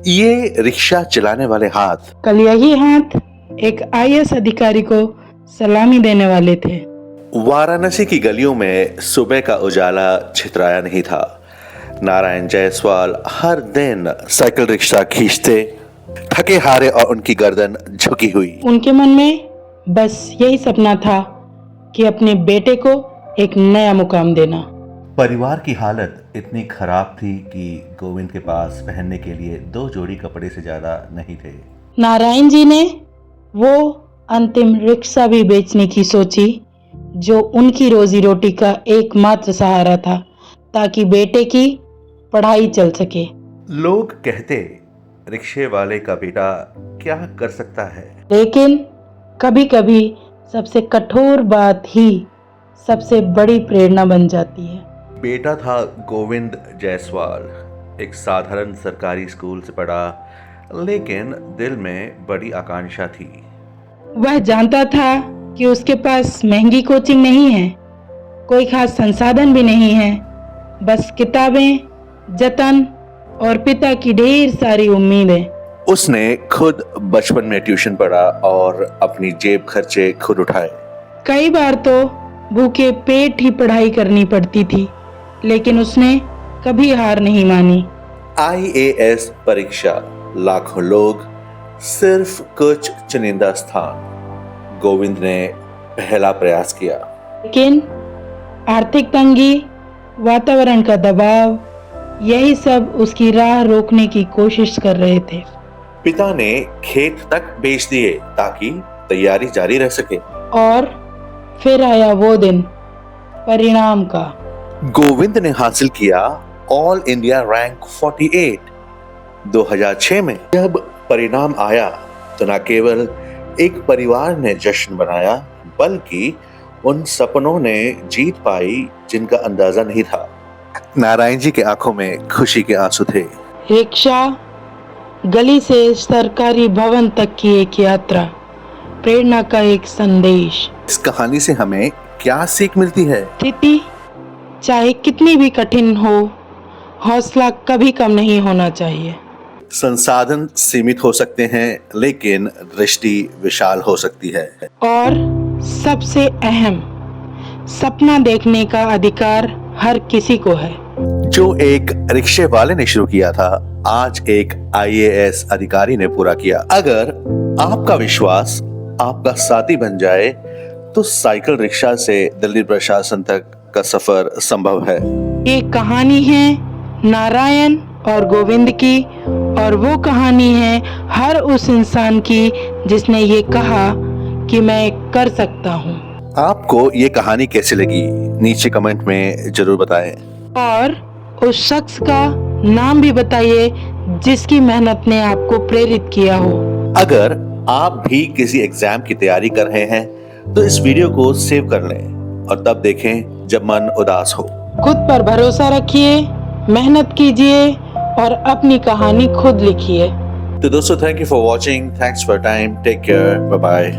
ये रिक्शा चलाने वाले हाथ कल यही हाथ एक आईएएस अधिकारी को सलामी देने वाले थे। वाराणसी की गलियों में सुबह का उजाला छितराया नहीं था। नारायण जायसवाल हर दिन साइकिल रिक्शा खींचते, थके हारे और उनकी गर्दन झुकी हुई। उनके मन में बस यही सपना था कि अपने बेटे को एक नया मुकाम देना। परिवार की हालत इतनी खराब थी कि गोविंद के पास पहनने के लिए 2 जोड़ी कपड़े से ज्यादा नहीं थे। नारायण जी ने वो अंतिम रिक्शा भी बेचने की सोची जो उनकी रोजी रोटी का एकमात्र सहारा था, ताकि बेटे की पढ़ाई चल सके। लोग कहते रिक्शे वाले का बेटा क्या कर सकता है, लेकिन कभी कभी सबसे कठोर बात ही सबसे बड़ी प्रेरणा बन जाती है। बेटा था गोविंद जायसवाल, एक साधारण सरकारी स्कूल से पढ़ा, लेकिन दिल में बड़ी आकांक्षा थी। वह जानता था कि उसके पास महंगी कोचिंग नहीं है, कोई खास संसाधन भी नहीं है, बस किताबें, जतन और पिता की ढेर सारी उम्मीदें। उसने खुद बचपन में ट्यूशन पढ़ा और अपनी जेब खर्चे खुद उठाए। कई बार तो भूखे पेट ही पढ़ाई करनी पड़ती थी, लेकिन उसने कभी हार नहीं मानी। आईएएस परीक्षा, लाखों लोग, सिर्फ कुछ चुनिंदा स्थान। गोविंद ने पहला प्रयास किया, लेकिन आर्थिक तंगी, वातावरण का दबाव, यही सब उसकी राह रोकने की कोशिश कर रहे थे। पिता ने खेत तक बेच दिए ताकि तैयारी जारी रह सके। और फिर आया वो दिन परिणाम का। गोविंद ने हासिल किया ऑल इंडिया रैंक 48 2006 में। जब परिणाम आया तो न केवल एक परिवार ने जश्न मनाया, बल्कि उन सपनों ने जीत पाई जिनका अंदाजा नहीं था। नारायण जी की आंखों में खुशी के आंसू थे। रिक्शा, गली से सरकारी भवन तक की एक यात्रा, प्रेरणा का एक संदेश। इस कहानी से हमें क्या सीख मिलती है? स्थिति चाहे कितनी भी कठिन हो, हौसला कभी कम नहीं होना चाहिए। संसाधन सीमित हो सकते हैं, लेकिन दृष्टि विशाल हो सकती है। और सबसे अहम, सपना देखने का अधिकार हर किसी को है। जो एक रिक्शे वाले ने शुरू किया था, आज एक आईएएस अधिकारी ने पूरा किया। अगर आपका विश्वास आपका साथी बन जाए तो साइकिल रिक्शा से दिल्ली प्रशासन तक का सफर संभव है। ये कहानी है नारायण और गोविंद की, और वो कहानी है हर उस इंसान की जिसने ये कहा कि मैं कर सकता हूँ। आपको ये कहानी कैसी लगी नीचे कमेंट में जरूर बताएं। और उस शख्स का नाम भी बताइए जिसकी मेहनत ने आपको प्रेरित किया हो। अगर आप भी किसी एग्जाम की तैयारी कर रहे हैं तो इस वीडियो को सेव कर लें और तब देखें जब मन उदास हो। खुद पर भरोसा रखिए, मेहनत कीजिए और अपनी कहानी खुद लिखिए। तो दोस्तों, thank you for watching, thanks for time, take care, bye bye.